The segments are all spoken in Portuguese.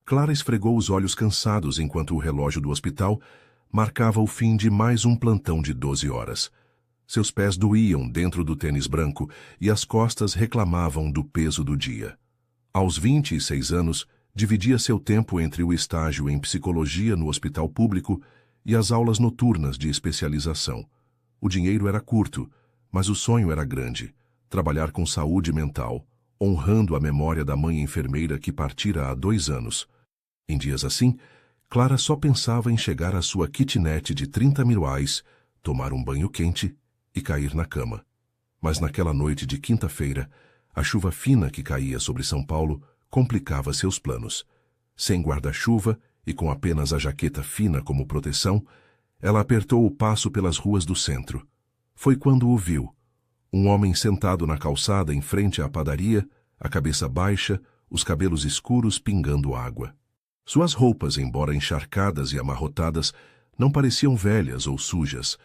Clara esfregou os olhos cansados enquanto o relógio do hospital marcava o fim de mais um plantão de 12 horas. Seus pés doíam dentro do tênis branco e as costas reclamavam do peso do dia. Aos 26 anos, dividia seu tempo entre o estágio em psicologia no hospital público e as aulas noturnas de especialização. O dinheiro era curto, mas o sonho era grande: trabalhar com saúde mental, honrando a memória da mãe enfermeira que partira há 2 anos. Em dias assim, Clara só pensava em chegar à sua kitnet de 30 mil reais, tomar um banho quente e cair na cama. Mas naquela noite de quinta-feira, a chuva fina que caía sobre São Paulo complicava seus planos. Sem guarda-chuva e com apenas a jaqueta fina como proteção, ela apertou o passo pelas ruas do centro. Foi quando o viu. Um homem sentado na calçada em frente à padaria, a cabeça baixa, os cabelos escuros pingando água. Suas roupas, embora encharcadas e amarrotadas, não pareciam velhas ou sujas.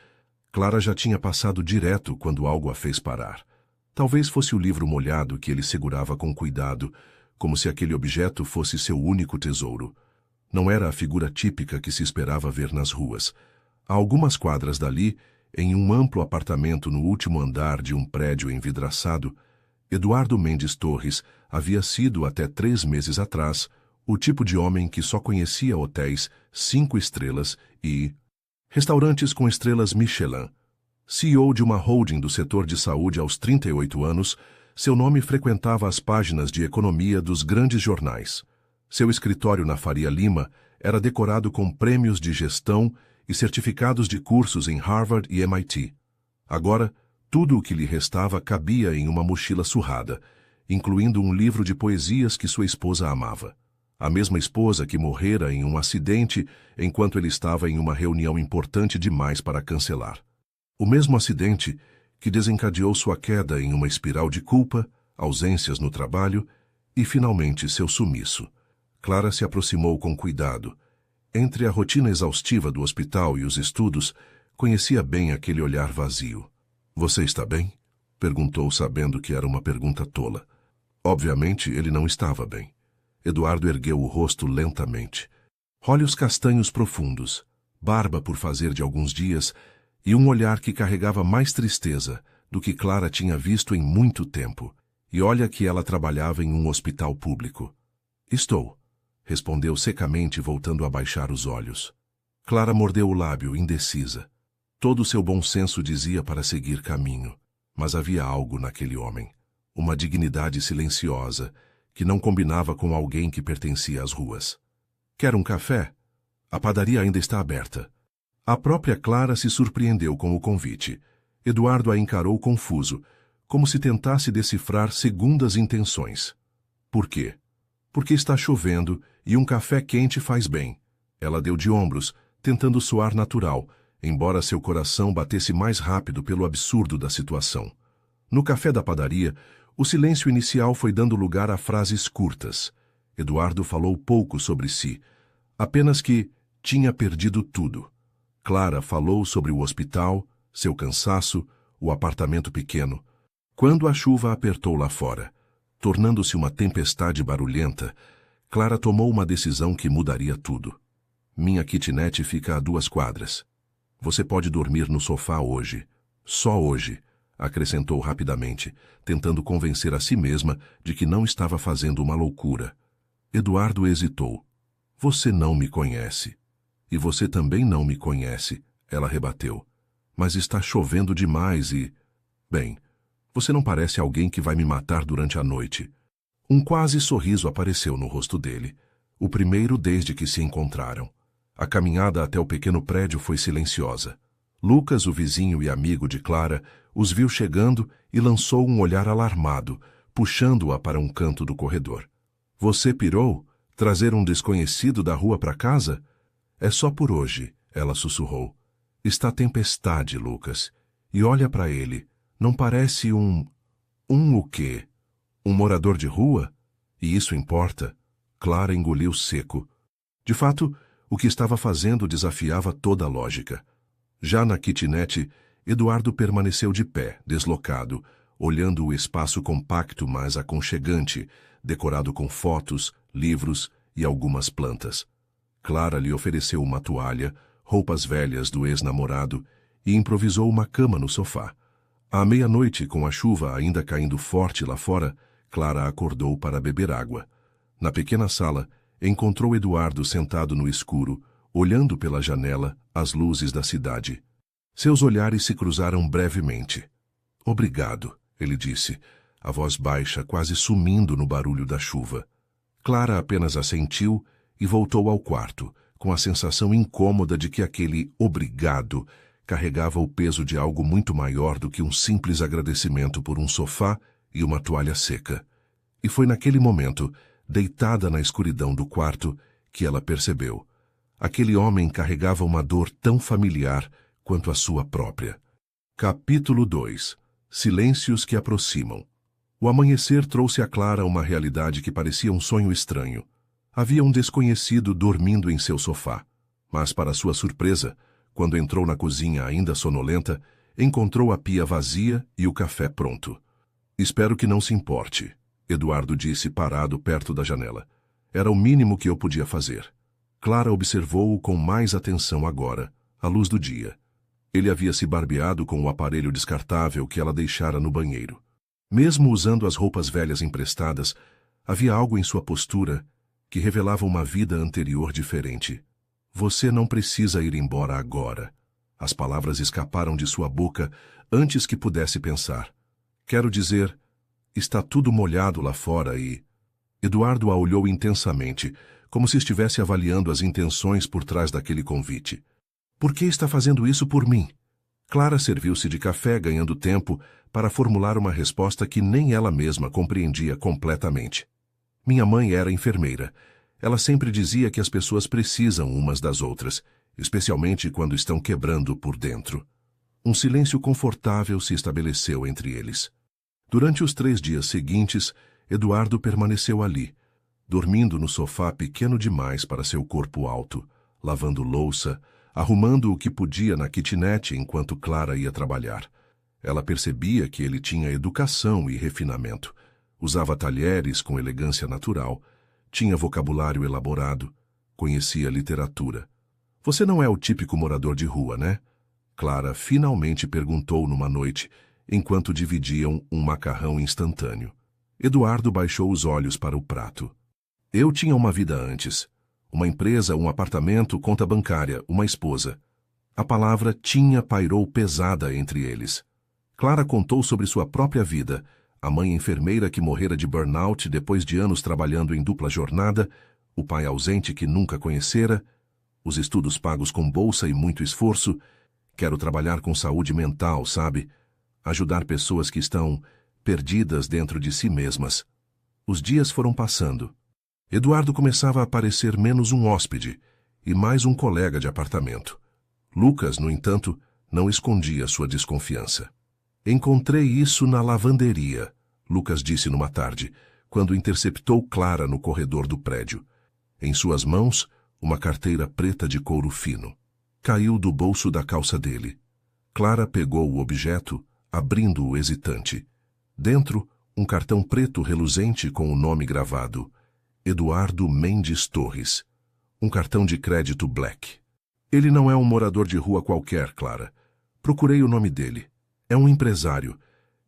Clara já tinha passado direto quando algo a fez parar. Talvez fosse o livro molhado que ele segurava com cuidado, como se aquele objeto fosse seu único tesouro. Não era a figura típica que se esperava ver nas ruas. A algumas quadras dali, em um amplo apartamento no último andar de um prédio envidraçado, Eduardo Mendes Torres havia sido, até 3 meses atrás, o tipo de homem que só conhecia hotéis 5 estrelas e restaurantes com estrelas Michelin. CEO de uma holding do setor de saúde aos 38 anos, seu nome frequentava as páginas de economia dos grandes jornais. Seu escritório na Faria Lima era decorado com prêmios de gestão e certificados de cursos em Harvard e MIT. Agora, tudo o que lhe restava cabia em uma mochila surrada, incluindo um livro de poesias que sua esposa amava. A mesma esposa que morrera em um acidente enquanto ele estava em uma reunião importante demais para cancelar. O mesmo acidente que desencadeou sua queda em uma espiral de culpa, ausências no trabalho e, finalmente, seu sumiço. Clara se aproximou com cuidado. Entre a rotina exaustiva do hospital e os estudos, conhecia bem aquele olhar vazio. "Você está bem?" perguntou, sabendo que era uma pergunta tola. Obviamente, ele não estava bem. Eduardo ergueu o rosto lentamente. Olhos castanhos profundos, barba por fazer de alguns dias e um olhar que carregava mais tristeza do que Clara tinha visto em muito tempo. E olha que ela trabalhava em um hospital público. "Estou", respondeu secamente, voltando a baixar os olhos. Clara mordeu o lábio, indecisa. Todo o seu bom senso dizia para seguir caminho, mas havia algo naquele homem, uma dignidade silenciosa, que não combinava com alguém que pertencia às ruas. "Quer um café? A padaria ainda está aberta." A própria Clara se surpreendeu com o convite. Eduardo a encarou confuso, como se tentasse decifrar segundas intenções. "Por quê?" "Porque está chovendo e um café quente faz bem." Ela deu de ombros, tentando soar natural, embora seu coração batesse mais rápido pelo absurdo da situação. No café da padaria, o silêncio inicial foi dando lugar a frases curtas. Eduardo falou pouco sobre si, apenas que tinha perdido tudo. Clara falou sobre o hospital, seu cansaço, o apartamento pequeno. Quando a chuva apertou lá fora, tornando-se uma tempestade barulhenta, Clara tomou uma decisão que mudaria tudo. "Minha kitnet fica a 2 quadras. Você pode dormir no sofá hoje. Só hoje", acrescentou rapidamente, tentando convencer a si mesma de que não estava fazendo uma loucura. Eduardo hesitou. "Você não me conhece." "E você também não me conhece", ela rebateu. "Mas está chovendo demais e... Bem, você não parece alguém que vai me matar durante a noite." Um quase sorriso apareceu no rosto dele, o primeiro desde que se encontraram. A caminhada até o pequeno prédio foi silenciosa. Lucas, o vizinho e amigo de Clara, os viu chegando e lançou um olhar alarmado, puxando-a para um canto do corredor. "Você pirou? Trazer um desconhecido da rua para casa?" "É só por hoje", ela sussurrou. "Está tempestade, Lucas. E olha para ele. Não parece um o quê? Um morador de rua? E isso importa?" Clara engoliu seco. De fato, o que estava fazendo desafiava toda a lógica. Já na kitnet, Eduardo permaneceu de pé, deslocado, olhando o espaço compacto mas aconchegante, decorado com fotos, livros e algumas plantas. Clara lhe ofereceu uma toalha, roupas velhas do ex-namorado e improvisou uma cama no sofá. À meia-noite, com a chuva ainda caindo forte lá fora, Clara acordou para beber água. Na pequena sala, encontrou Eduardo sentado no escuro, olhando pela janela as luzes da cidade. Seus olhares se cruzaram brevemente. "Obrigado", ele disse, a voz baixa quase sumindo no barulho da chuva. Clara apenas assentiu e voltou ao quarto, com a sensação incômoda de que aquele "obrigado" carregava o peso de algo muito maior do que um simples agradecimento por um sofá e uma toalha seca. E foi naquele momento, deitada na escuridão do quarto, que ela percebeu. Aquele homem carregava uma dor tão familiar quanto a sua própria. Capítulo 2. Silêncios que aproximam. O amanhecer trouxe a Clara uma realidade que parecia um sonho estranho. Havia um desconhecido dormindo em seu sofá, mas, para sua surpresa, quando entrou na cozinha ainda sonolenta, encontrou a pia vazia e o café pronto. "Espero que não se importe", Eduardo disse parado perto da janela. Era o mínimo que eu podia fazer. Clara observou-o com mais atenção agora, à luz do dia. Ele havia se barbeado com o aparelho descartável que ela deixara no banheiro. Mesmo usando as roupas velhas emprestadas, havia algo em sua postura que revelava uma vida anterior diferente. "Você não precisa ir embora agora." As palavras escaparam de sua boca antes que pudesse pensar. "Quero dizer, está tudo molhado lá fora e..." Eduardo a olhou intensamente, como se estivesse avaliando as intenções por trás daquele convite. "Por que está fazendo isso por mim?" Clara serviu-se de café, ganhando tempo para formular uma resposta que nem ela mesma compreendia completamente. "Minha mãe era enfermeira. Ela sempre dizia que as pessoas precisam umas das outras, especialmente quando estão quebrando por dentro." Um silêncio confortável se estabeleceu entre eles. Durante os 3 dias seguintes, Eduardo permaneceu ali, dormindo no sofá pequeno demais para seu corpo alto, lavando louça, arrumando o que podia na kitnet enquanto Clara ia trabalhar. Ela percebia que ele tinha educação e refinamento, usava talheres com elegância natural, tinha vocabulário elaborado, conhecia literatura. "Você não é o típico morador de rua, né?" Clara finalmente perguntou numa noite, enquanto dividiam um macarrão instantâneo. Eduardo baixou os olhos para o prato. "Eu tinha uma vida antes. Uma empresa, um apartamento, conta bancária, uma esposa." A palavra "tinha" pairou pesada entre eles. Clara contou sobre sua própria vida, a mãe enfermeira que morrera de burnout depois de anos trabalhando em dupla jornada, o pai ausente que nunca conhecera, os estudos pagos com bolsa e muito esforço. "Quero trabalhar com saúde mental, sabe? Ajudar pessoas que estão perdidas dentro de si mesmas." Os dias foram passando. Eduardo começava a parecer menos um hóspede e mais um colega de apartamento. Lucas, no entanto, não escondia sua desconfiança. "Encontrei isso na lavanderia", Lucas disse numa tarde, quando interceptou Clara no corredor do prédio. Em suas mãos, uma carteira preta de couro fino. Caiu do bolso da calça dele. Clara pegou o objeto, abrindo-o hesitante. Dentro, um cartão preto reluzente com o nome gravado: Eduardo Mendes Torres. Um cartão de crédito Black. "Ele não é um morador de rua qualquer, Clara. Procurei o nome dele. É um empresário.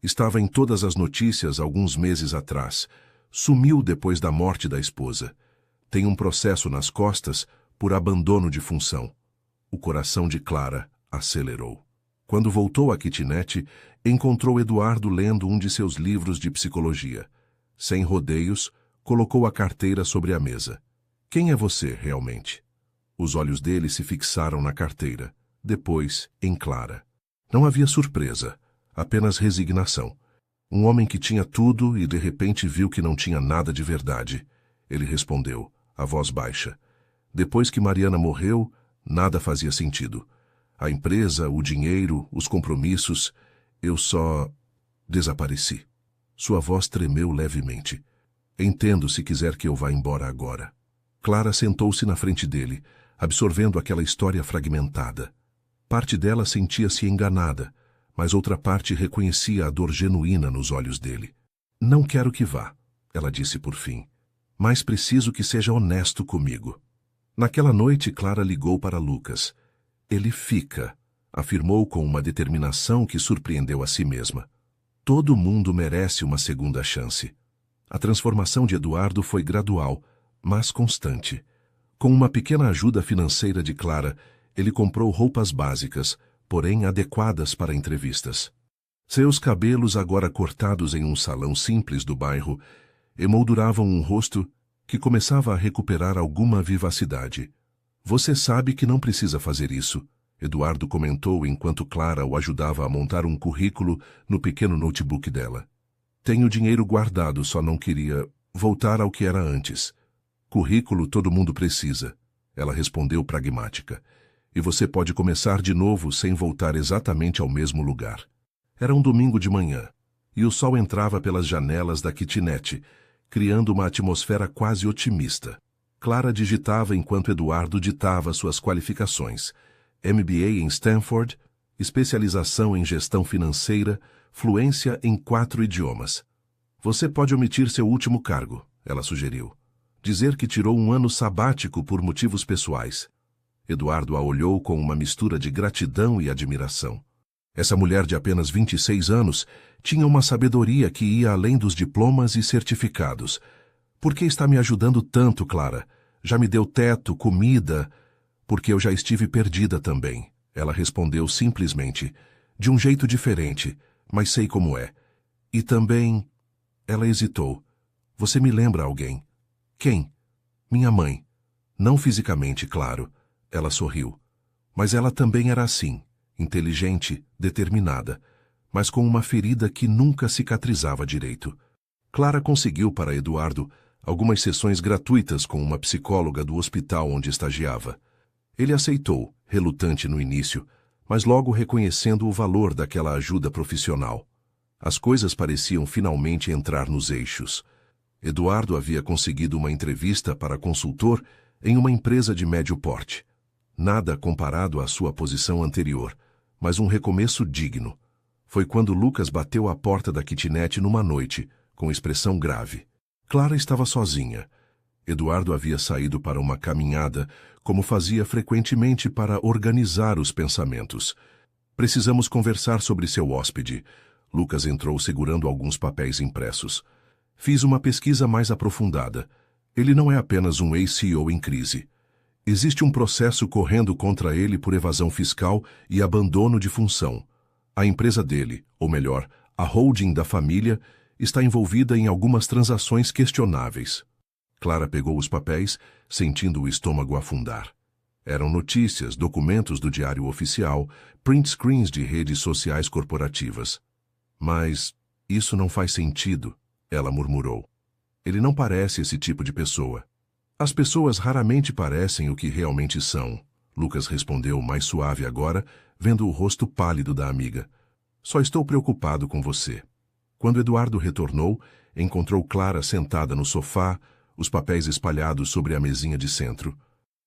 Estava em todas as notícias alguns meses atrás. Sumiu depois da morte da esposa. Tem um processo nas costas por abandono de função." O coração de Clara acelerou. Quando voltou à kitnet, encontrou Eduardo lendo um de seus livros de psicologia. Sem rodeios, colocou a carteira sobre a mesa. "Quem é você, realmente?" Os olhos dele se fixaram na carteira, depois em Clara. Não havia surpresa, apenas resignação. Um homem que tinha tudo e de repente viu que não tinha nada de verdade. Ele respondeu, a voz baixa. "Depois que Mariana morreu, nada fazia sentido. A empresa, o dinheiro, os compromissos, eu só desapareci." Sua voz tremeu levemente. "Entendo se quiser que eu vá embora agora." Clara sentou-se na frente dele, absorvendo aquela história fragmentada. Parte dela sentia-se enganada, mas outra parte reconhecia a dor genuína nos olhos dele. "Não quero que vá", ela disse por fim. mas preciso que seja honesto comigo. Naquela noite, Clara ligou para Lucas. Ele fica, afirmou com uma determinação que surpreendeu a si mesma. Todo mundo merece uma segunda chance. A transformação de Eduardo foi gradual, mas constante. Com uma pequena ajuda financeira de Clara, ele comprou roupas básicas, porém adequadas para entrevistas. Seus cabelos, agora cortados em um salão simples do bairro, emolduravam um rosto que começava a recuperar alguma vivacidade. Você sabe que não precisa fazer isso, Eduardo comentou enquanto Clara o ajudava a montar um currículo no pequeno notebook dela. Tenho dinheiro guardado, só não queria voltar ao que era antes. Currículo todo mundo precisa, ela respondeu pragmática. E você pode começar de novo sem voltar exatamente ao mesmo lugar. Era um domingo de manhã, e o sol entrava pelas janelas da kitnet, criando uma atmosfera quase otimista. Clara digitava enquanto Eduardo ditava suas qualificações. MBA em Stanford, especialização em gestão financeira, fluência em 4 idiomas. Você pode omitir seu último cargo, ela sugeriu. Dizer que tirou um ano sabático por motivos pessoais. Eduardo a olhou com uma mistura de gratidão e admiração. Essa mulher de apenas 26 anos tinha uma sabedoria que ia além dos diplomas e certificados. Por que está me ajudando tanto, Clara? Já me deu teto, comida... Porque eu já estive perdida também, ela respondeu simplesmente, de um jeito diferente, mas sei como é. E também... Ela hesitou. Você me lembra alguém? Quem? Minha mãe. Não fisicamente, claro. Ela sorriu. Mas ela também era assim, inteligente, determinada, mas com uma ferida que nunca cicatrizava direito. Clara conseguiu para Eduardo algumas sessões gratuitas com uma psicóloga do hospital onde estagiava. Ele aceitou, relutante no início, mas logo reconhecendo o valor daquela ajuda profissional. As coisas pareciam finalmente entrar nos eixos. Eduardo havia conseguido uma entrevista para consultor em uma empresa de médio porte. Nada comparado à sua posição anterior, mas um recomeço digno. Foi quando Lucas bateu à porta da kitnet numa noite, com expressão grave. Clara estava sozinha. Eduardo havia saído para uma caminhada, como fazia frequentemente para organizar os pensamentos. Precisamos conversar sobre seu hóspede. Lucas entrou segurando alguns papéis impressos. Fiz uma pesquisa mais aprofundada. Ele não é apenas um ex-CEO em crise. Existe um processo correndo contra ele por evasão fiscal e abandono de função. A empresa dele, ou melhor, a holding da família, está envolvida em algumas transações questionáveis. Clara pegou os papéis, sentindo o estômago afundar. Eram notícias, documentos do diário oficial, print screens de redes sociais corporativas. Mas isso não faz sentido, ela murmurou. Ele não parece esse tipo de pessoa. As pessoas raramente parecem o que realmente são, Lucas respondeu mais suave agora, vendo o rosto pálido da amiga. Só estou preocupado com você. Quando Eduardo retornou, encontrou Clara sentada no sofá, os papéis espalhados sobre a mesinha de centro.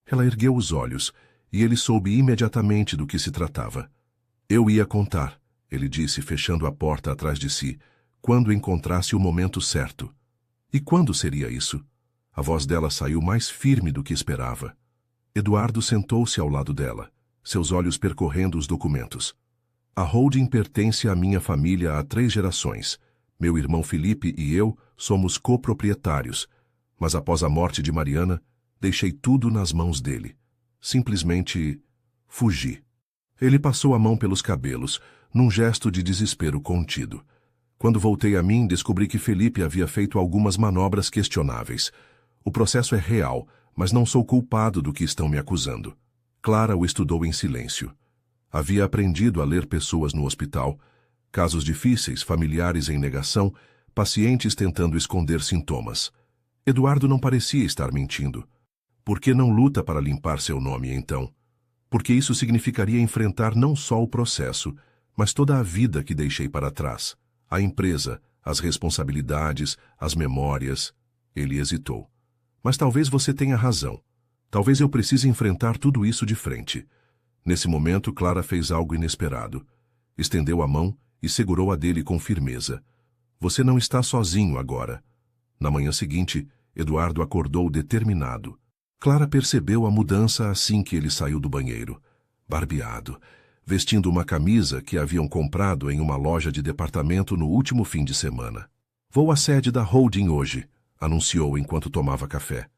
Ela ergueu os olhos, e ele soube imediatamente do que se tratava. Eu ia contar, ele disse, fechando a porta atrás de si, quando encontrasse o momento certo. E quando seria isso? A voz dela saiu mais firme do que esperava. Eduardo sentou-se ao lado dela, seus olhos percorrendo os documentos. A holding pertence à minha família há 3 gerações. Meu irmão Felipe e eu somos coproprietários. Mas após a morte de Mariana, deixei tudo nas mãos dele. Simplesmente fugi. Ele passou a mão pelos cabelos, num gesto de desespero contido. Quando voltei a mim, descobri que Felipe havia feito algumas manobras questionáveis. O processo é real, mas não sou culpado do que estão me acusando. Clara o estudou em silêncio. Havia aprendido a ler pessoas no hospital, casos difíceis, familiares em negação, pacientes tentando esconder sintomas. Eduardo não parecia estar mentindo. Por que não luta para limpar seu nome, então? Porque isso significaria enfrentar não só o processo, mas toda a vida que deixei para trás. A empresa, as responsabilidades, as memórias. Ele hesitou. Mas talvez você tenha razão. Talvez eu precise enfrentar tudo isso de frente. Nesse momento, Clara fez algo inesperado. Estendeu a mão e segurou a dele com firmeza. Você não está sozinho agora. Na manhã seguinte, Eduardo acordou determinado. Clara percebeu a mudança assim que ele saiu do banheiro. Barbeado, vestindo uma camisa que haviam comprado em uma loja de departamento no último fim de semana. Vou à sede da holding hoje, anunciou enquanto tomava café.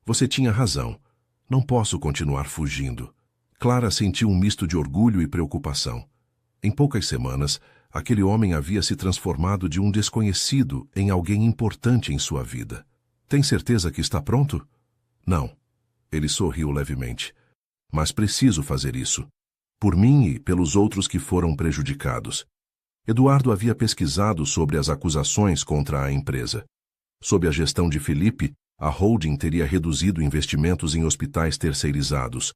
Você tinha razão. Não posso continuar fugindo. Clara sentiu um misto de orgulho e preocupação. Em poucas semanas, aquele homem havia se transformado de um desconhecido em alguém importante em sua vida. Tem certeza que está pronto? Não. Ele sorriu levemente. Mas preciso fazer isso. Por mim e pelos outros que foram prejudicados. Eduardo havia pesquisado sobre as acusações contra a empresa. Sob a gestão de Felipe, a holding teria reduzido investimentos em hospitais terceirizados,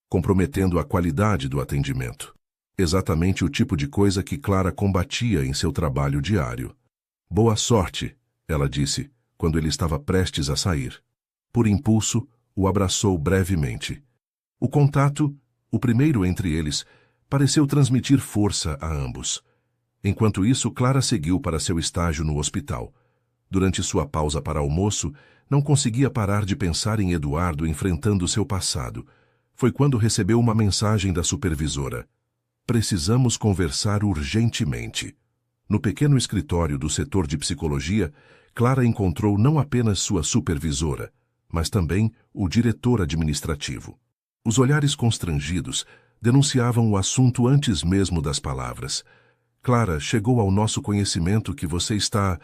comprometendo a qualidade do atendimento. Exatamente o tipo de coisa que Clara combatia em seu trabalho diário. Boa sorte, ela disse, quando ele estava prestes a sair. Por impulso, o abraçou brevemente. O contato, o primeiro entre eles, pareceu transmitir força a ambos. Enquanto isso, Clara seguiu para seu estágio no hospital. Durante sua pausa para almoço, não conseguia parar de pensar em Eduardo enfrentando seu passado. Foi quando recebeu uma mensagem da supervisora. Precisamos conversar urgentemente. No pequeno escritório do setor de psicologia, Clara encontrou não apenas sua supervisora, mas também o diretor administrativo. Os olhares constrangidos denunciavam o assunto antes mesmo das palavras. Clara, chegou ao nosso conhecimento que você está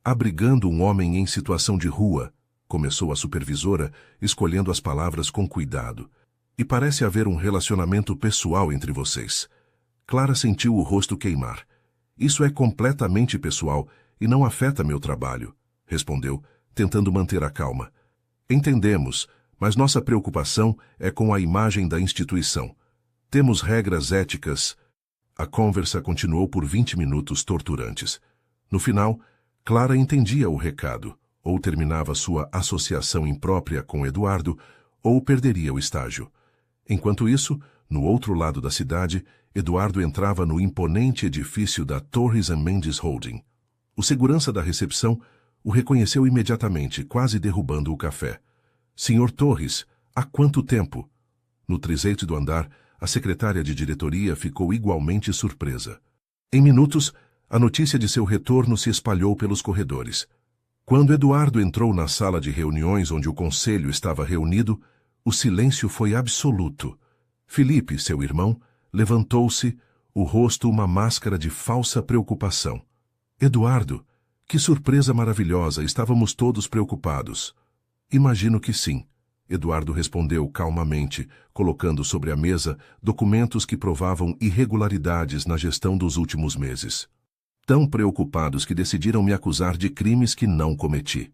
abrigando um homem em situação de rua, começou a supervisora, escolhendo as palavras com cuidado. E parece haver um relacionamento pessoal entre vocês. Clara sentiu o rosto queimar. Isso é completamente pessoal e não afeta meu trabalho, respondeu, tentando manter a calma. Entendemos, mas nossa preocupação é com a imagem da instituição. Temos regras éticas. A conversa continuou por 20 minutos torturantes. No final, Clara entendia o recado, ou terminava sua associação imprópria com Eduardo, ou perderia o estágio. Enquanto isso, no outro lado da cidade, Eduardo entrava no imponente edifício da Torres & Mendes Holding. O segurança da recepção o reconheceu imediatamente, quase derrubando o café. Senhor Torres, há quanto tempo? No trizeite do andar, a secretária de diretoria ficou igualmente surpresa. Em minutos, a notícia de seu retorno se espalhou pelos corredores. Quando Eduardo entrou na sala de reuniões onde o conselho estava reunido, o silêncio foi absoluto. Felipe, seu irmão, levantou-se, o rosto uma máscara de falsa preocupação. Eduardo, que surpresa maravilhosa, estávamos todos preocupados. Imagino que sim. Eduardo respondeu calmamente, colocando sobre a mesa documentos que provavam irregularidades na gestão dos últimos meses. Tão preocupados que decidiram me acusar de crimes que não cometi.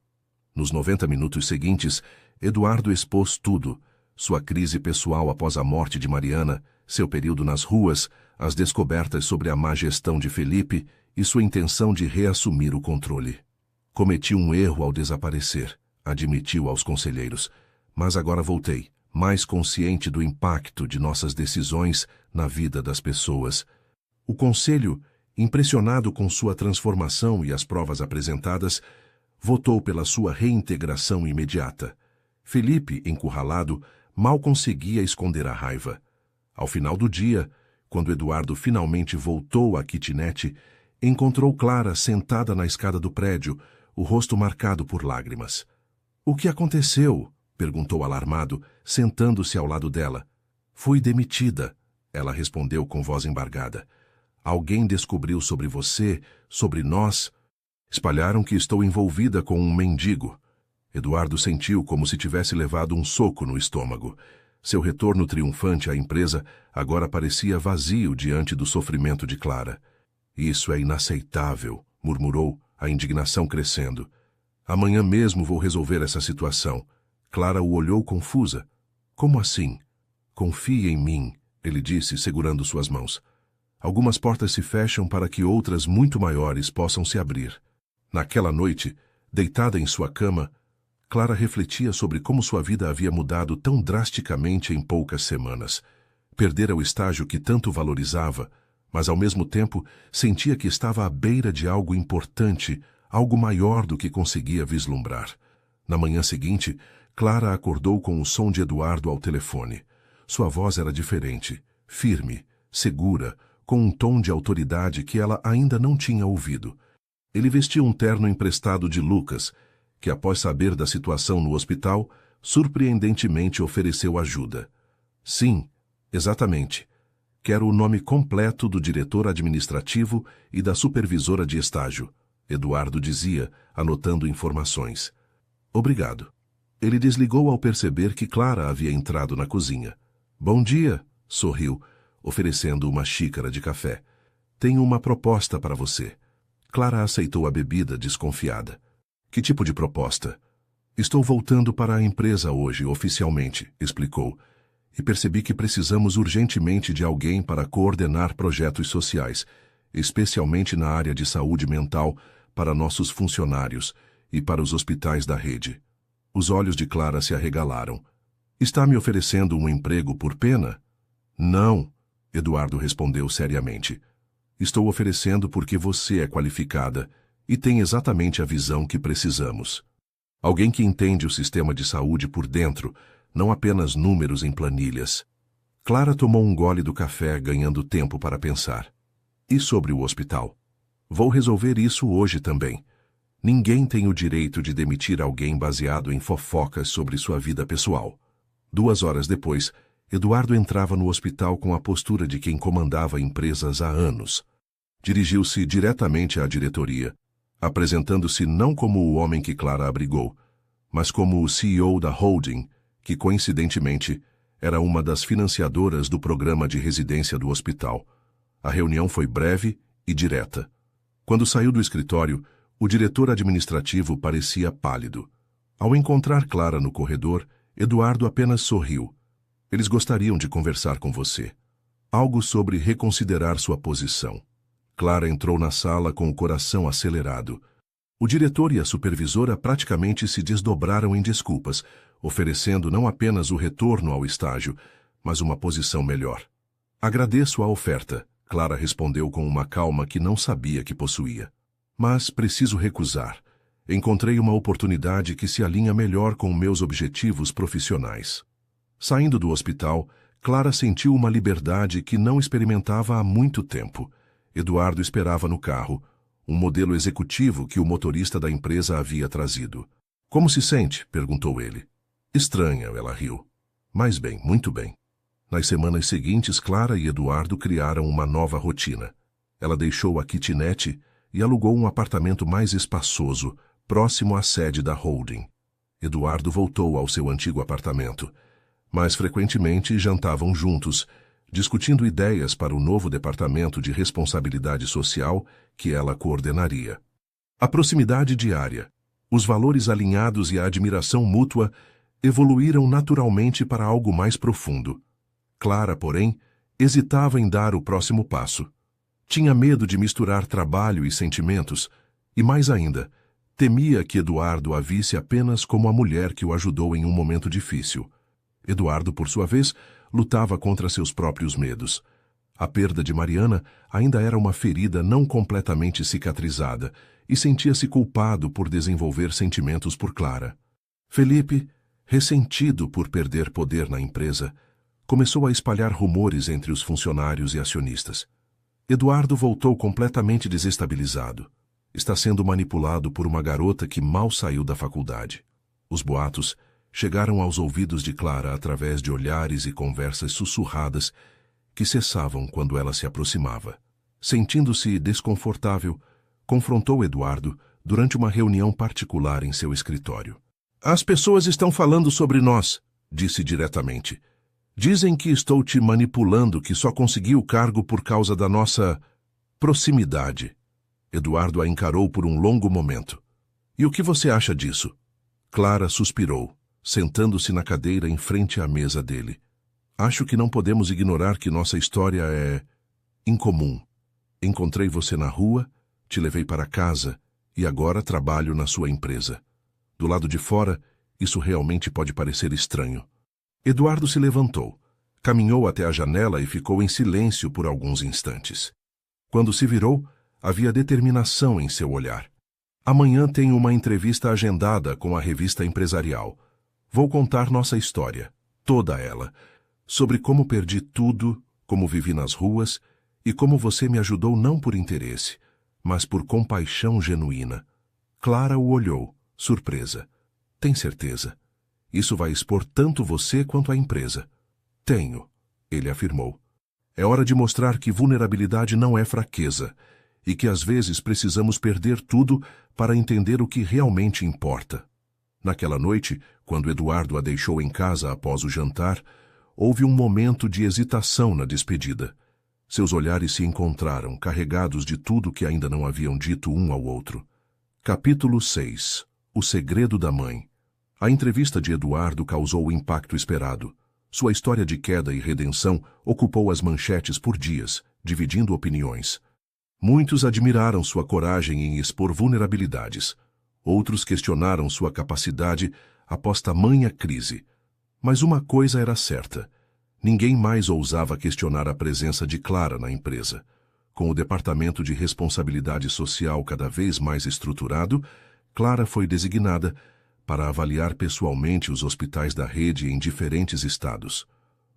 Nos 90 minutos seguintes, Eduardo expôs tudo: sua crise pessoal após a morte de Mariana, seu período nas ruas, as descobertas sobre a má gestão de Felipe e sua intenção de reassumir o controle. Cometi um erro ao desaparecer, admitiu aos conselheiros, mas agora voltei, mais consciente do impacto de nossas decisões na vida das pessoas. O conselho, impressionado com sua transformação e as provas apresentadas, votou pela sua reintegração imediata. Felipe, encurralado, mal conseguia esconder a raiva. Ao final do dia, quando Eduardo finalmente voltou à kitnet, encontrou Clara sentada na escada do prédio, o rosto marcado por lágrimas. — O que aconteceu? Perguntou alarmado, sentando-se ao lado dela. — Fui demitida, ela respondeu com voz embargada. Alguém descobriu sobre você, sobre nós. Espalharam que estou envolvida com um mendigo. Eduardo sentiu como se tivesse levado um soco no estômago. Seu retorno triunfante à empresa agora parecia vazio diante do sofrimento de Clara. Isso é inaceitável, murmurou, a indignação crescendo. Amanhã mesmo vou resolver essa situação. Clara o olhou confusa. Como assim? Confie em mim, ele disse, segurando suas mãos. Algumas portas se fecham para que outras muito maiores possam se abrir. Naquela noite, deitada em sua cama, Clara refletia sobre como sua vida havia mudado tão drasticamente em poucas semanas. Perdera o estágio que tanto valorizava, mas ao mesmo tempo sentia que estava à beira de algo importante, algo maior do que conseguia vislumbrar. Na manhã seguinte, Clara acordou com o som de Eduardo ao telefone. Sua voz era diferente, firme, segura, com um tom de autoridade que ela ainda não tinha ouvido. Ele vestia um terno emprestado de Lucas, que após saber da situação no hospital, surpreendentemente ofereceu ajuda. Sim, exatamente. Quero o nome completo do diretor administrativo e da supervisora de estágio, Eduardo dizia, anotando informações. Obrigado. Ele desligou ao perceber que Clara havia entrado na cozinha. Bom dia, sorriu, oferecendo uma xícara de café. Tenho uma proposta para você. Clara aceitou a bebida, desconfiada. Que tipo de proposta? Estou voltando para a empresa hoje, oficialmente, explicou, e percebi que precisamos urgentemente de alguém para coordenar projetos sociais, especialmente na área de saúde mental, para nossos funcionários e para os hospitais da rede. Os olhos de Clara se arregalaram. Está me oferecendo um emprego por pena? Não, Eduardo respondeu seriamente. Estou oferecendo porque você é qualificada e tem exatamente a visão que precisamos. Alguém que entende o sistema de saúde por dentro, não apenas números em planilhas. Clara tomou um gole do café, ganhando tempo para pensar. E sobre o hospital? Vou resolver isso hoje também. Ninguém tem o direito de demitir alguém baseado em fofocas sobre sua vida pessoal. 2 horas depois, Eduardo entrava no hospital com a postura de quem comandava empresas há anos. Dirigiu-se diretamente à diretoria, apresentando-se não como o homem que Clara abrigou, mas como o CEO da holding, que coincidentemente era uma das financiadoras do programa de residência do hospital. A reunião foi breve e direta. Quando saiu do escritório, o diretor administrativo parecia pálido. Ao encontrar Clara no corredor, Eduardo apenas sorriu. Eles gostariam de conversar com você. Algo sobre reconsiderar sua posição. Clara entrou na sala com o coração acelerado. O diretor e a supervisora praticamente se desdobraram em desculpas, oferecendo não apenas o retorno ao estágio, mas uma posição melhor. Agradeço a oferta, Clara respondeu com uma calma que não sabia que possuía. Mas preciso recusar. Encontrei uma oportunidade que se alinha melhor com meus objetivos profissionais. Saindo do hospital, Clara sentiu uma liberdade que não experimentava há muito tempo. Eduardo esperava no carro, um modelo executivo que o motorista da empresa havia trazido. Como se sente? Perguntou ele. Estranha, ela riu. Mas bem, muito bem. Nas semanas seguintes, Clara e Eduardo criaram uma nova rotina. Ela deixou a kitnet e alugou um apartamento mais espaçoso, próximo à sede da holding. Eduardo voltou ao seu antigo apartamento. Mais frequentemente jantavam juntos, discutindo ideias para o novo departamento de responsabilidade social que ela coordenaria. A proximidade diária, os valores alinhados e a admiração mútua evoluíram naturalmente para algo mais profundo. Clara, porém, hesitava em dar o próximo passo. Tinha medo de misturar trabalho e sentimentos, e mais ainda, temia que Eduardo a visse apenas como a mulher que o ajudou em um momento difícil. Eduardo, por sua vez, lutava contra seus próprios medos. A perda de Mariana ainda era uma ferida não completamente cicatrizada e sentia-se culpado por desenvolver sentimentos por Clara. Felipe, ressentido por perder poder na empresa, começou a espalhar rumores entre os funcionários e acionistas. Eduardo voltou completamente desestabilizado. Está sendo manipulado por uma garota que mal saiu da faculdade. Os boatos chegaram aos ouvidos de Clara através de olhares e conversas sussurradas que cessavam quando ela se aproximava. Sentindo-se desconfortável, confrontou Eduardo durante uma reunião particular em seu escritório. As pessoas estão falando sobre nós, disse diretamente. Dizem que estou te manipulando, que só consegui o cargo por causa da nossa proximidade. Eduardo a encarou por um longo momento. E o que você acha disso? Clara suspirou, sentando-se na cadeira em frente à mesa dele. Acho que não podemos ignorar que nossa história é incomum. Encontrei você na rua, te levei para casa e agora trabalho na sua empresa. Do lado de fora, isso realmente pode parecer estranho. Eduardo se levantou, caminhou até a janela e ficou em silêncio por alguns instantes. Quando se virou, havia determinação em seu olhar. Amanhã tenho uma entrevista agendada com a revista empresarial. Vou contar nossa história, toda ela, sobre como perdi tudo, como vivi nas ruas e como você me ajudou não por interesse, mas por compaixão genuína. Clara o olhou, surpresa. Tem certeza? Isso vai expor tanto você quanto a empresa. Tenho, ele afirmou. É hora de mostrar que vulnerabilidade não é fraqueza e que às vezes precisamos perder tudo para entender o que realmente importa. Naquela noite, quando Eduardo a deixou em casa após o jantar, houve um momento de hesitação na despedida. Seus olhares se encontraram, carregados de tudo que ainda não haviam dito um ao outro. Capítulo 6. O segredo da mãe. A entrevista de Eduardo causou o impacto esperado. Sua história de queda e redenção ocupou as manchetes por dias, dividindo opiniões. Muitos admiraram sua coragem em expor vulnerabilidades. Outros questionaram sua capacidade após tamanha crise. Mas uma coisa era certa. Ninguém mais ousava questionar a presença de Clara na empresa. Com o Departamento de Responsabilidade Social cada vez mais estruturado, Clara foi designada para avaliar pessoalmente os hospitais da rede em diferentes estados.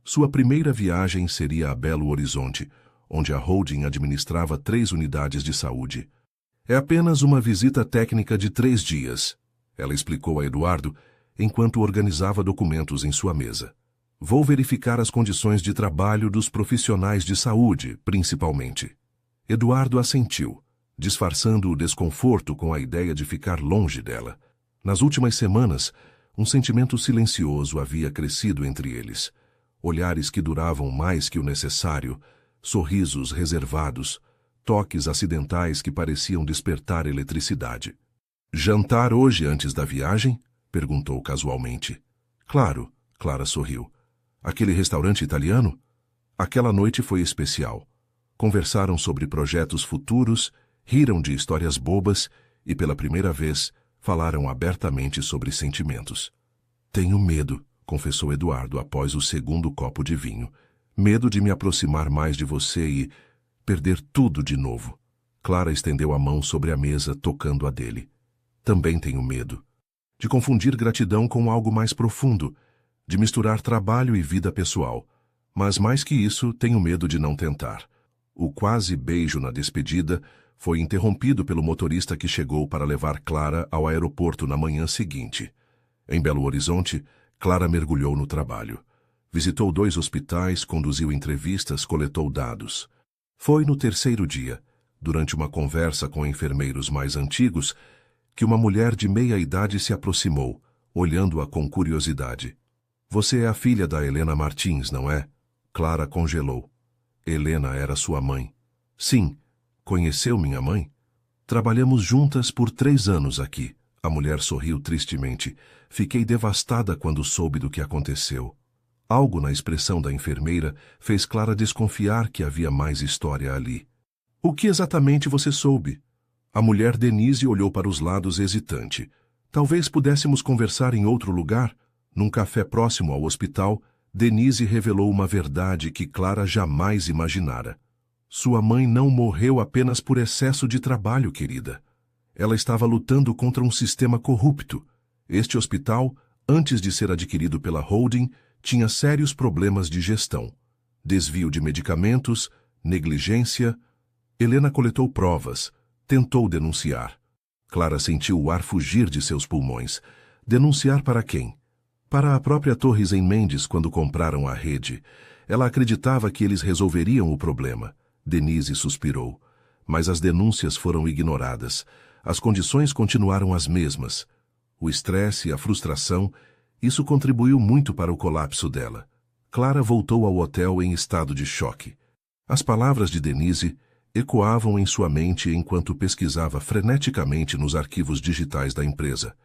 Sua primeira viagem seria a Belo Horizonte, onde a holding administrava 3 unidades de saúde. É apenas uma visita técnica de 3 dias, ela explicou a Eduardo, enquanto organizava documentos em sua mesa. Vou verificar as condições de trabalho dos profissionais de saúde, principalmente. Eduardo assentiu, disfarçando o desconforto com a ideia de ficar longe dela. Nas últimas semanas, um sentimento silencioso havia crescido entre eles. Olhares que duravam mais que o necessário, sorrisos reservados, toques acidentais que pareciam despertar eletricidade. Jantar hoje antes da viagem? Perguntou casualmente. Claro, Clara sorriu. Aquele restaurante italiano? Aquela noite foi especial. Conversaram sobre projetos futuros, riram de histórias bobas e, pela primeira vez, falaram abertamente sobre sentimentos. Tenho medo, confessou Eduardo após o segundo copo de vinho. Medo de me aproximar mais de você e perder tudo de novo. Clara estendeu a mão sobre a mesa, tocando a dele. Também tenho medo. De confundir gratidão com algo mais profundo, de misturar trabalho e vida pessoal. Mas mais que isso, tenho medo de não tentar. O quase beijo na despedida foi interrompido pelo motorista que chegou para levar Clara ao aeroporto na manhã seguinte. Em Belo Horizonte, Clara mergulhou no trabalho. Visitou 2 hospitais, conduziu entrevistas, coletou dados. Foi no 3º dia, durante uma conversa com enfermeiros mais antigos, que uma mulher de meia idade se aproximou, olhando-a com curiosidade. Você é a filha da Helena Martins, não é? Clara congelou. Helena era sua mãe. Sim. Conheceu minha mãe? Trabalhamos juntas por 3 anos aqui. A mulher sorriu tristemente. Fiquei devastada quando soube do que aconteceu. Algo na expressão da enfermeira fez Clara desconfiar que havia mais história ali. O que exatamente você soube? A mulher Denise olhou para os lados hesitante. Talvez pudéssemos conversar em outro lugar? Num café próximo ao hospital, Denise revelou uma verdade que Clara jamais imaginara. Sua mãe não morreu apenas por excesso de trabalho, querida. Ela estava lutando contra um sistema corrupto. Este hospital, antes de ser adquirido pela holding, tinha sérios problemas de gestão. Desvio de medicamentos, negligência. Helena coletou provas, tentou denunciar. Clara sentiu o ar fugir de seus pulmões. Denunciar para quem? Para a própria Torres em Mendes quando compraram a rede. Ela acreditava que eles resolveriam o problema. Denise suspirou. Mas as denúncias foram ignoradas. As condições continuaram as mesmas. O estresse e a frustração, isso contribuiu muito para o colapso dela. Clara voltou ao hotel em estado de choque. As palavras de Denise ecoavam em sua mente enquanto pesquisava freneticamente nos arquivos digitais da empresa,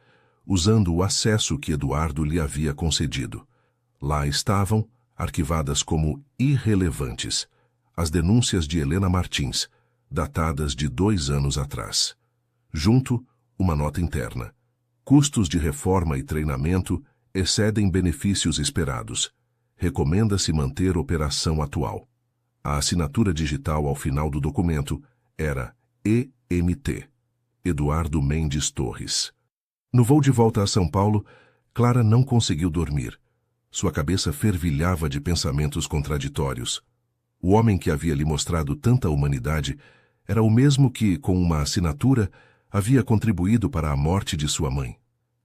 usando o acesso que Eduardo lhe havia concedido. Lá estavam, arquivadas como irrelevantes, as denúncias de Helena Martins, datadas de 2 anos atrás. Junto, uma nota interna. Custos de reforma e treinamento excedem benefícios esperados. Recomenda-se manter operação atual. A assinatura digital ao final do documento era EMT. Eduardo Mendes Torres. No voo de volta a São Paulo, Clara não conseguiu dormir. Sua cabeça fervilhava de pensamentos contraditórios. O homem que havia lhe mostrado tanta humanidade era o mesmo que, com uma assinatura, havia contribuído para a morte de sua mãe.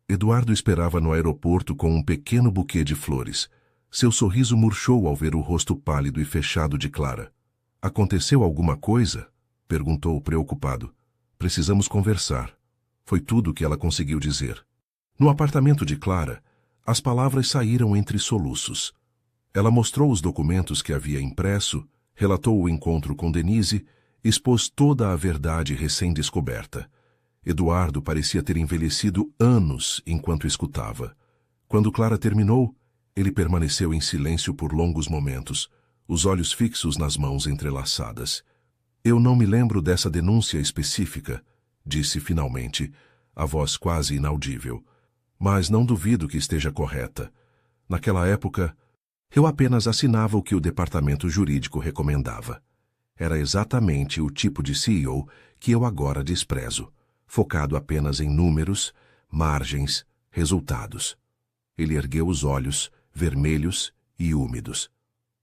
Eduardo esperava no aeroporto com um pequeno buquê de flores. Seu sorriso murchou ao ver o rosto pálido e fechado de Clara. "Aconteceu alguma coisa?" perguntou preocupado. "Precisamos conversar." Foi tudo o que ela conseguiu dizer. No apartamento de Clara, as palavras saíram entre soluços. Ela mostrou os documentos que havia impresso, relatou o encontro com Denise, expôs toda a verdade recém-descoberta. Eduardo parecia ter envelhecido anos enquanto escutava. Quando Clara terminou, ele permaneceu em silêncio por longos momentos, os olhos fixos nas mãos entrelaçadas. "Eu não me lembro dessa denúncia específica", disse finalmente, a voz quase inaudível. "Mas não duvido que esteja correta. Naquela época, eu apenas assinava o que o departamento jurídico recomendava. Era exatamente o tipo de CEO que eu agora desprezo, focado apenas em números, margens, resultados." Ele ergueu os olhos, vermelhos e úmidos.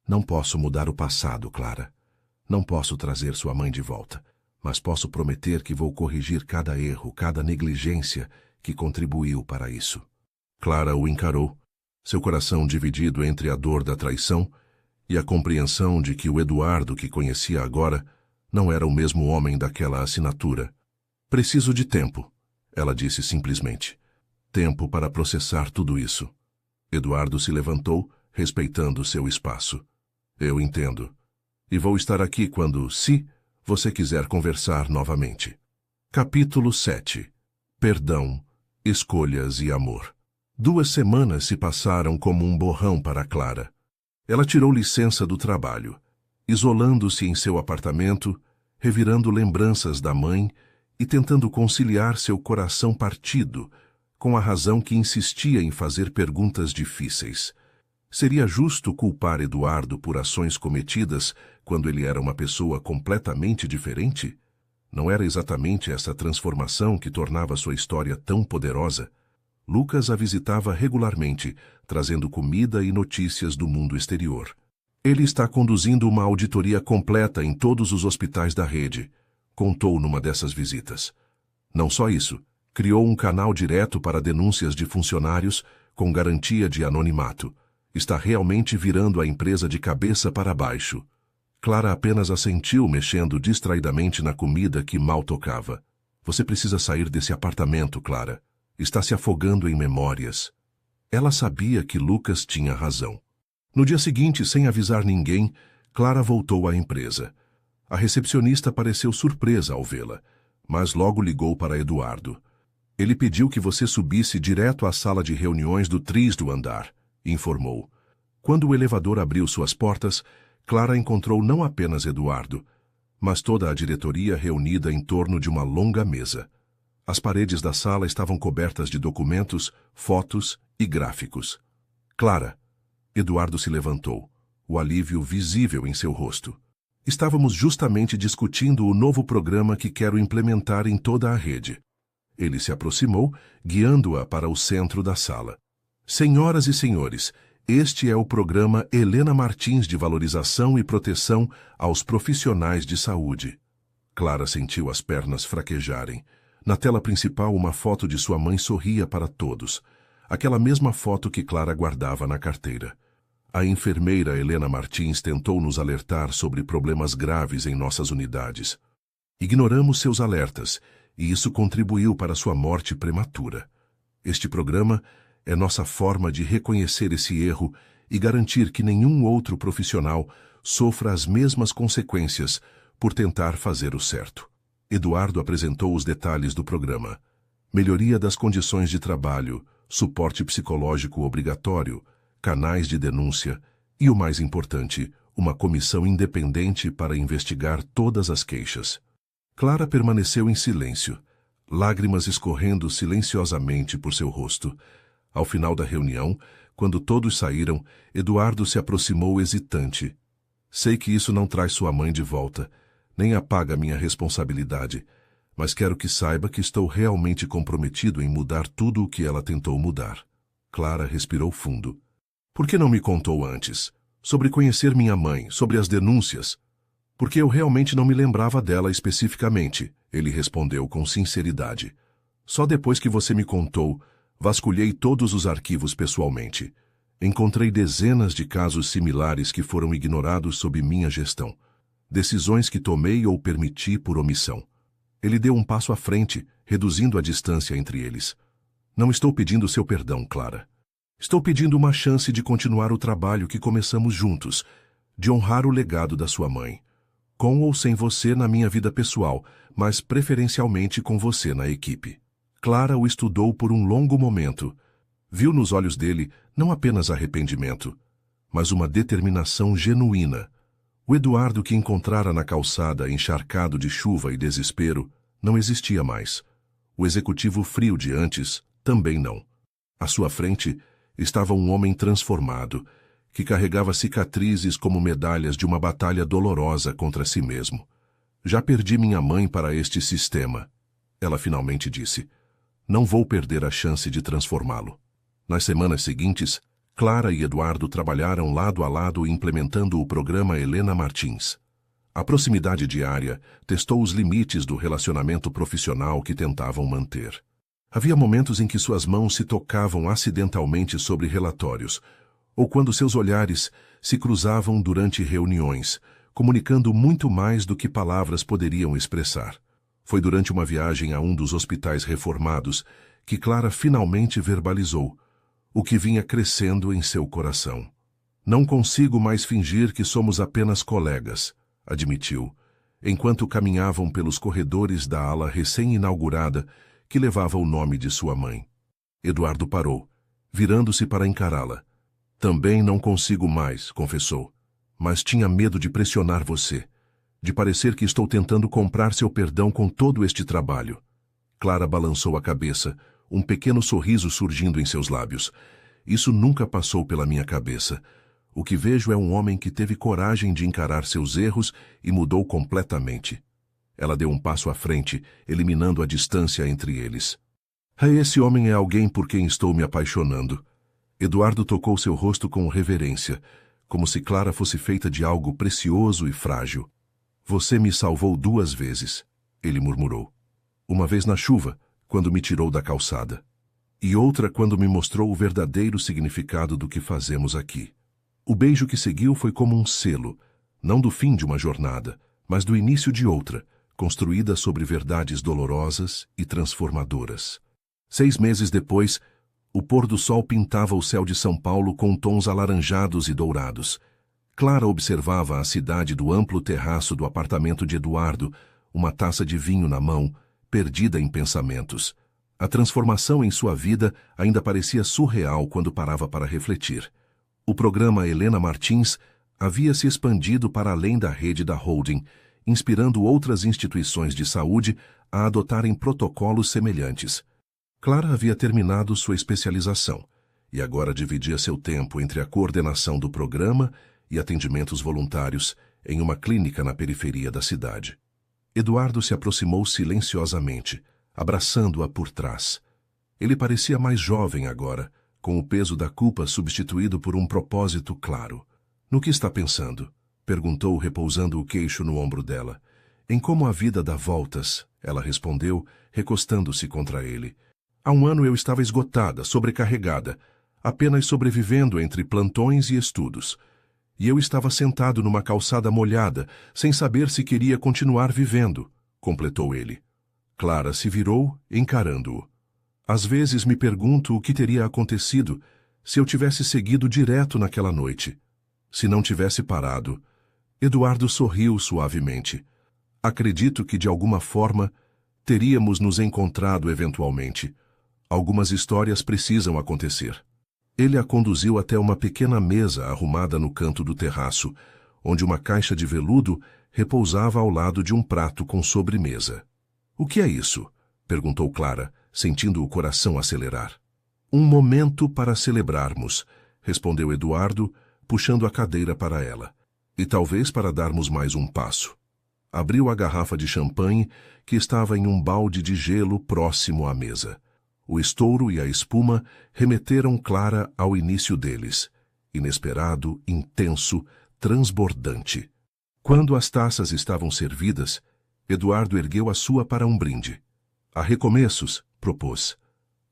"Não posso mudar o passado, Clara. Não posso trazer sua mãe de volta, mas posso prometer que vou corrigir cada erro, cada negligência que contribuiu para isso." Clara o encarou, seu coração dividido entre a dor da traição e a compreensão de que o Eduardo que conhecia agora não era o mesmo homem daquela assinatura. "Preciso de tempo", ela disse simplesmente. "Tempo para processar tudo isso." Eduardo se levantou, respeitando seu espaço. "Eu entendo. E vou estar aqui quando, se você quiser conversar novamente." Capítulo 7. Perdão, escolhas e amor. 2 semanas se passaram como um borrão para Clara. Ela tirou licença do trabalho, isolando-se em seu apartamento, revirando lembranças da mãe e tentando conciliar seu coração partido com a razão que insistia em fazer perguntas difíceis. Seria justo culpar Eduardo por ações cometidas quando ele era uma pessoa completamente diferente? Não era exatamente essa transformação que tornava sua história tão poderosa? Lucas a visitava regularmente, trazendo comida e notícias do mundo exterior. "Ele está conduzindo uma auditoria completa em todos os hospitais da rede", contou numa dessas visitas. Não só isso, criou um canal direto para denúncias de funcionários com garantia de anonimato. Está realmente virando a empresa de cabeça para baixo. Clara apenas assentiu, mexendo distraidamente na comida que mal tocava. "Você precisa sair desse apartamento, Clara. Está se afogando em memórias." Ela sabia que Lucas tinha razão. No dia seguinte, sem avisar ninguém, Clara voltou à empresa. A recepcionista pareceu surpresa ao vê-la, mas logo ligou para Eduardo. "Ele pediu que você subisse direto à sala de reuniões do tris do andar", informou. Quando o elevador abriu suas portas, Clara encontrou não apenas Eduardo, mas toda a diretoria reunida em torno de uma longa mesa. As paredes da sala estavam cobertas de documentos, fotos e gráficos. "Clara." Eduardo se levantou, o alívio visível em seu rosto. "Estávamos justamente discutindo o novo programa que quero implementar em toda a rede." Ele se aproximou, guiando-a para o centro da sala. "Senhoras e senhores, este é o programa Helena Martins de Valorização e Proteção aos Profissionais de Saúde." Clara sentiu as pernas fraquejarem. Na tela principal, uma foto de sua mãe sorria para todos. Aquela mesma foto que Clara guardava na carteira. A enfermeira Helena Martins tentou nos alertar sobre problemas graves em nossas unidades. Ignoramos seus alertas, e isso contribuiu para sua morte prematura. Este programa é nossa forma de reconhecer esse erro e garantir que nenhum outro profissional sofra as mesmas consequências por tentar fazer o certo. Eduardo apresentou os detalhes do programa: melhoria das condições de trabalho, suporte psicológico obrigatório, canais de denúncia e, o mais importante, uma comissão independente para investigar todas as queixas. Clara permaneceu em silêncio, lágrimas escorrendo silenciosamente por seu rosto. Ao final da reunião, quando todos saíram, Eduardo se aproximou hesitante. "Sei que isso não traz sua mãe de volta, nem apaga minha responsabilidade, Mas quero que saiba que estou realmente comprometido em mudar tudo o que ela tentou mudar. Clara respirou fundo. Por que não me contou antes? Sobre conhecer minha mãe, sobre as denúncias. Porque eu realmente não me lembrava dela especificamente, ele respondeu com sinceridade. Só depois que você me contou, vasculhei todos os arquivos pessoalmente. Encontrei dezenas de casos similares que foram ignorados sob minha gestão. Decisões que tomei ou permiti por omissão. Ele deu um passo à frente, reduzindo a distância entre eles. Não estou pedindo seu perdão, Clara. Estou pedindo uma chance de continuar o trabalho que começamos juntos, de honrar o legado da sua mãe. Com ou sem você na minha vida pessoal, mas preferencialmente com você na equipe. Clara o estudou por um longo momento. Viu nos olhos dele não apenas arrependimento, mas uma determinação genuína. O Eduardo que encontrara na calçada, encharcado de chuva e desespero, não existia mais. O executivo frio de antes também não. À sua frente estava um homem transformado, que carregava cicatrizes como medalhas de uma batalha dolorosa contra si mesmo. Já perdi minha mãe para este sistema, ela finalmente disse. Não vou perder a chance de transformá-lo. Nas semanas seguintes, Clara e Eduardo trabalharam lado a lado implementando o programa Helena Martins. A proximidade diária testou os limites do relacionamento profissional que tentavam manter. Havia momentos em que suas mãos se tocavam acidentalmente sobre relatórios, ou quando seus olhares se cruzavam durante reuniões, comunicando muito mais do que palavras poderiam expressar. Foi durante uma viagem a um dos hospitais reformados que Clara finalmente verbalizou o que vinha crescendo em seu coração. Não consigo mais fingir que somos apenas colegas, admitiu, enquanto caminhavam pelos corredores da ala recém-inaugurada que levava o nome de sua mãe. Eduardo parou, virando-se para encará-la. Também não consigo mais, confessou, mas tinha medo de pressionar você, de parecer que estou tentando comprar seu perdão com todo este trabalho. Clara balançou a cabeça, um pequeno sorriso surgindo em seus lábios. Isso nunca passou pela minha cabeça. O que vejo é um homem que teve coragem de encarar seus erros e mudou completamente. Ela deu um passo à frente, eliminando a distância entre eles. Esse homem é alguém por quem estou me apaixonando. Eduardo tocou seu rosto com reverência, como se Clara fosse feita de algo precioso e frágil. Você me salvou 2 vezes, ele murmurou. Uma vez na chuva, quando me tirou da calçada. E outra quando me mostrou o verdadeiro significado do que fazemos aqui. O beijo que seguiu foi como um selo, não do fim de uma jornada, mas do início de outra, construída sobre verdades dolorosas e transformadoras. 6 meses depois, o pôr do sol pintava o céu de São Paulo com tons alaranjados e dourados. Clara observava a cidade do amplo terraço do apartamento de Eduardo, uma taça de vinho na mão, perdida em pensamentos. A transformação em sua vida ainda parecia surreal quando parava para refletir. O programa Helena Martins havia se expandido para além da rede da holding, inspirando outras instituições de saúde a adotarem protocolos semelhantes. Clara havia terminado sua especialização e agora dividia seu tempo entre a coordenação do programa e atendimentos voluntários em uma clínica na periferia da cidade. Eduardo se aproximou silenciosamente, abraçando-a por trás. Ele parecia mais jovem agora, com o peso da culpa substituído por um propósito claro. No que está pensando? Perguntou, repousando o queixo no ombro dela. Em como a vida dá voltas, ela respondeu, recostando-se contra ele. Há 1 ano eu estava esgotada, sobrecarregada, apenas sobrevivendo entre plantões e estudos. E eu estava sentado numa calçada molhada, sem saber se queria continuar vivendo, completou ele. Clara se virou, encarando-o. Às vezes me pergunto o que teria acontecido se eu tivesse seguido direto naquela noite. Se não tivesse parado. Eduardo sorriu suavemente. Acredito que, de alguma forma, teríamos nos encontrado eventualmente. Algumas histórias precisam acontecer. Ele a conduziu até uma pequena mesa arrumada no canto do terraço, onde uma caixa de veludo repousava ao lado de um prato com sobremesa. O que é isso? Perguntou Clara, sentindo o coração acelerar. Um momento para celebrarmos, respondeu Eduardo, puxando a cadeira para ela. E talvez para darmos mais um passo. Abriu a garrafa de champanhe que estava em um balde de gelo próximo à mesa. O estouro e a espuma remeteram Clara ao início deles. Inesperado, intenso, transbordante. Quando as taças estavam servidas, Eduardo ergueu a sua para um brinde. Há recomeços, propôs.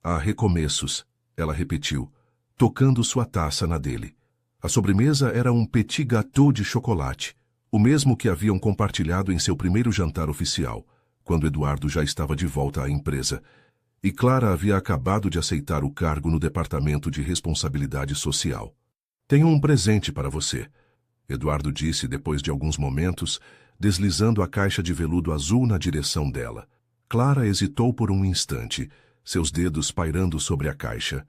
Há recomeços, ela repetiu, tocando sua taça na dele. A sobremesa era um petit gâteau de chocolate, o mesmo que haviam compartilhado em seu primeiro jantar oficial, quando Eduardo já estava de volta à empresa, e Clara havia acabado de aceitar o cargo no Departamento de Responsabilidade Social. Tenho um presente para você, Eduardo disse depois de alguns momentos, deslizando a caixa de veludo azul na direção dela. Clara hesitou por um instante, seus dedos pairando sobre a caixa.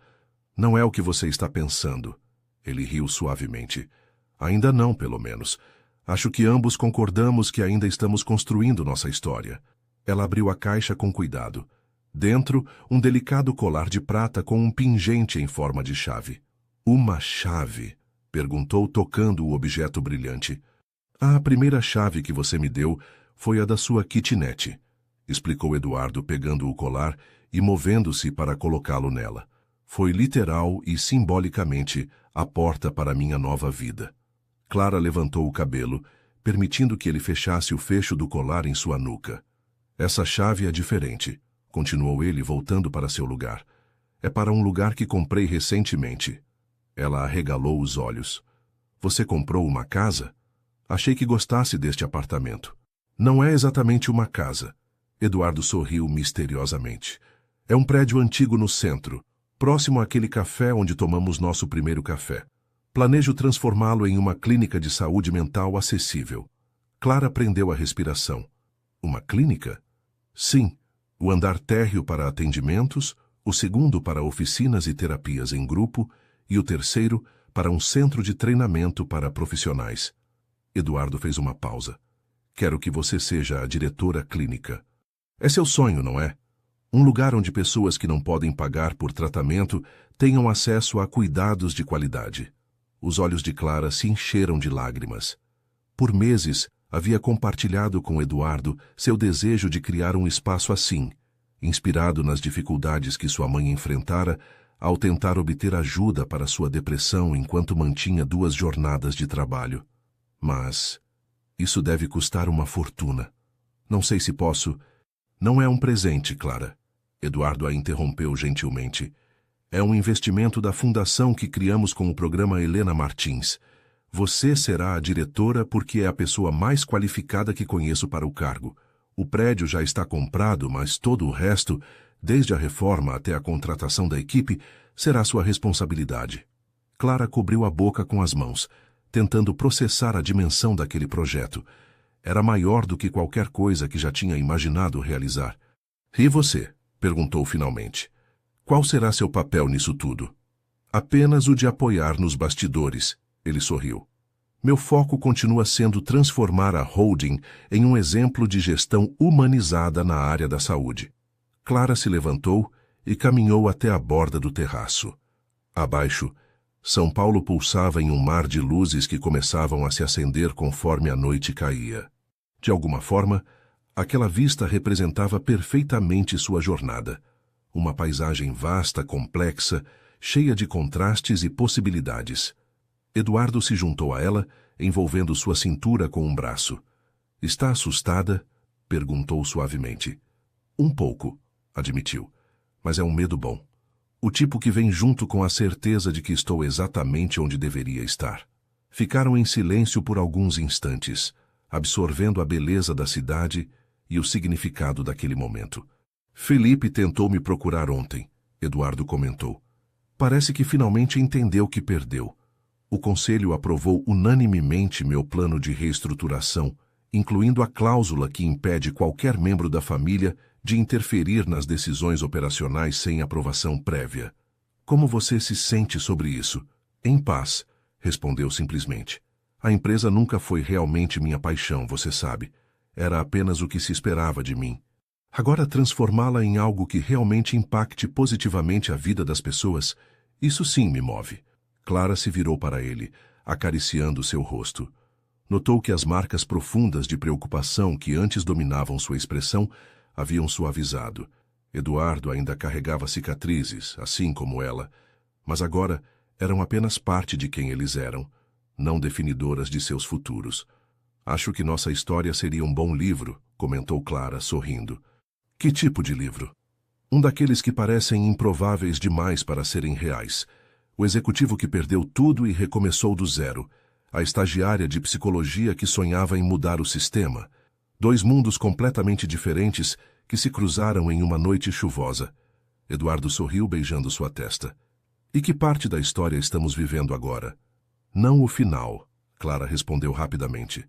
Não é o que você está pensando. Ele riu suavemente. Ainda não, pelo menos. Acho que ambos concordamos que ainda estamos construindo nossa história. Ela abriu a caixa com cuidado. Dentro, um delicado colar de prata com um pingente em forma de chave. Uma chave? Perguntou, tocando o objeto brilhante. A primeira chave que você me deu foi a da sua kitnet, explicou Eduardo, pegando o colar e movendo-se para colocá-lo nela. Foi literal e simbolicamente a porta para minha nova vida. Clara levantou o cabelo, permitindo que ele fechasse o fecho do colar em sua nuca. Essa chave é diferente, continuou ele, voltando para seu lugar. É para um lugar que comprei recentemente. Ela arregalou os olhos. Você comprou uma casa? Achei que gostasse deste apartamento. Não é exatamente uma casa. Eduardo sorriu misteriosamente. É um prédio antigo no centro, próximo àquele café onde tomamos nosso primeiro café. Planejo transformá-lo em uma clínica de saúde mental acessível. Clara prendeu a respiração. Uma clínica? Sim. O andar térreo para atendimentos, o segundo para oficinas e terapias em grupo e o terceiro para um centro de treinamento para profissionais. Eduardo fez uma pausa. Quero que você seja a diretora clínica. É seu sonho, não é? Um lugar onde pessoas que não podem pagar por tratamento tenham acesso a cuidados de qualidade. Os olhos de Clara se encheram de lágrimas. Por meses, havia compartilhado com Eduardo seu desejo de criar um espaço assim, inspirado nas dificuldades que sua mãe enfrentara ao tentar obter ajuda para sua depressão enquanto mantinha 2 jornadas de trabalho. Mas isso deve custar uma fortuna. Não sei se posso... Não é um presente, Clara. Eduardo a interrompeu gentilmente. É um investimento da fundação que criamos com o programa Helena Martins. Você será a diretora porque é a pessoa mais qualificada que conheço para o cargo. O prédio já está comprado, mas todo o resto, desde a reforma até a contratação da equipe, será sua responsabilidade. Clara cobriu a boca com as mãos, tentando processar a dimensão daquele projeto. Era maior do que qualquer coisa que já tinha imaginado realizar. E você? Perguntou finalmente. Qual será seu papel nisso tudo? Apenas o de apoiar nos bastidores, ele sorriu. Meu foco continua sendo transformar a holding em um exemplo de gestão humanizada na área da saúde. Clara se levantou e caminhou até a borda do terraço. Abaixo, São Paulo pulsava em um mar de luzes que começavam a se acender conforme a noite caía. De alguma forma, aquela vista representava perfeitamente sua jornada. Uma paisagem vasta, complexa, cheia de contrastes e possibilidades. Eduardo se juntou a ela, envolvendo sua cintura com um braço. Está assustada? Perguntou suavemente. Um pouco, admitiu, mas é um medo bom. O tipo que vem junto com a certeza de que estou exatamente onde deveria estar. Ficaram em silêncio por alguns instantes, absorvendo a beleza da cidade e o significado daquele momento. Felipe tentou me procurar ontem, Eduardo comentou. Parece que finalmente entendeu que perdeu. O conselho aprovou unanimemente meu plano de reestruturação, incluindo a cláusula que impede qualquer membro da família de interferir nas decisões operacionais sem aprovação prévia. Como você se sente sobre isso? Em paz, respondeu simplesmente. A empresa nunca foi realmente minha paixão, você sabe. Era apenas o que se esperava de mim. Agora transformá-la em algo que realmente impacte positivamente a vida das pessoas, isso sim me move. Clara se virou para ele, acariciando seu rosto. Notou que as marcas profundas de preocupação que antes dominavam sua expressão haviam suavizado. Eduardo ainda carregava cicatrizes, assim como ela, mas agora eram apenas parte de quem eles eram, não definidoras de seus futuros. Acho que nossa história seria um bom livro, comentou Clara, sorrindo. Que tipo de livro? Um daqueles que parecem improváveis demais para serem reais. O executivo que perdeu tudo e recomeçou do zero. A estagiária de psicologia que sonhava em mudar o sistema. Dois mundos completamente diferentes que se cruzaram em uma noite chuvosa. Eduardo sorriu beijando sua testa. E que parte da história estamos vivendo agora? Não o final, Clara respondeu rapidamente.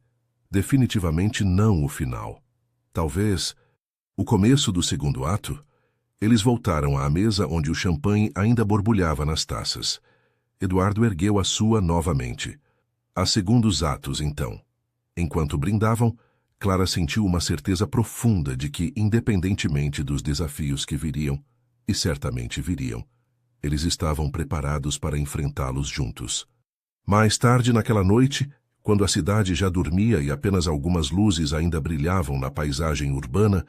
Definitivamente não o final. Talvez o começo do segundo ato? Eles voltaram à mesa onde o champanhe ainda borbulhava nas taças. Eduardo ergueu a sua novamente. Há segundos atos, então. Enquanto brindavam, Clara sentiu uma certeza profunda de que, independentemente dos desafios que viriam, e certamente viriam, eles estavam preparados para enfrentá-los juntos. Mais tarde naquela noite, quando a cidade já dormia e apenas algumas luzes ainda brilhavam na paisagem urbana,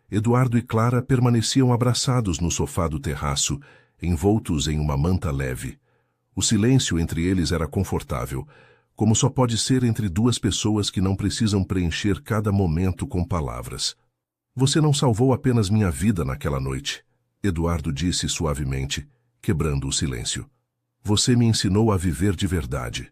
Eduardo e Clara permaneciam abraçados no sofá do terraço, envoltos em uma manta leve. O silêncio entre eles era confortável, como só pode ser entre duas pessoas que não precisam preencher cada momento com palavras. Você não salvou apenas minha vida naquela noite, Eduardo disse suavemente, quebrando o silêncio. Você me ensinou a viver de verdade.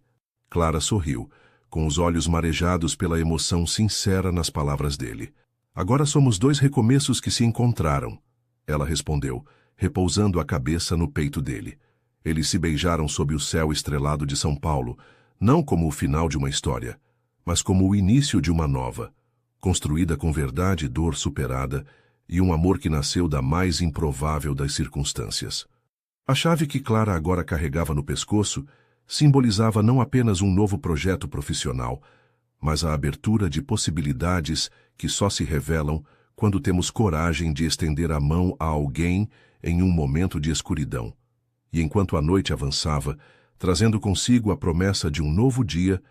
Clara sorriu, com os olhos marejados pela emoção sincera nas palavras dele. Agora somos dois recomeços que se encontraram, ela respondeu, repousando a cabeça no peito dele. Eles se beijaram sob o céu estrelado de São Paulo, não como o final de uma história, mas como o início de uma nova, construída com verdade e dor superada, e um amor que nasceu da mais improvável das circunstâncias. A chave que Clara agora carregava no pescoço simbolizava não apenas um novo projeto profissional, mas a abertura de possibilidades que só se revelam quando temos coragem de estender a mão a alguém em um momento de escuridão. E enquanto a noite avançava, trazendo consigo a promessa de um novo dia,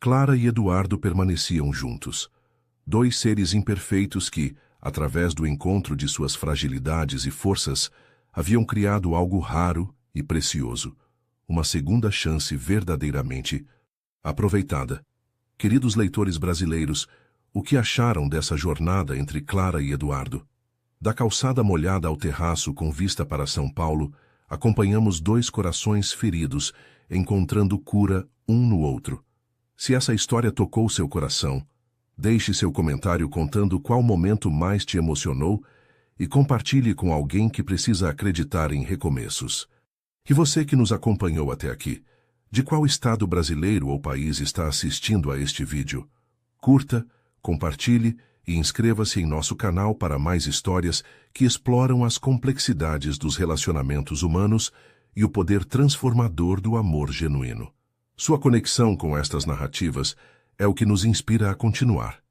Clara e Eduardo permaneciam juntos. Dois seres imperfeitos que, através do encontro de suas fragilidades e forças, haviam criado algo raro e precioso. Uma segunda chance verdadeiramente aproveitada. Queridos leitores brasileiros, o que acharam dessa jornada entre Clara e Eduardo? Da calçada molhada ao terraço com vista para São Paulo, acompanhamos dois corações feridos, encontrando cura um no outro. Se essa história tocou seu coração, deixe seu comentário contando qual momento mais te emocionou e compartilhe com alguém que precisa acreditar em recomeços. E você que nos acompanhou até aqui, de qual estado brasileiro ou país está assistindo a este vídeo? Curta, compartilhe e inscreva-se em nosso canal para mais histórias que exploram as complexidades dos relacionamentos humanos e o poder transformador do amor genuíno. Sua conexão com estas narrativas é o que nos inspira a continuar.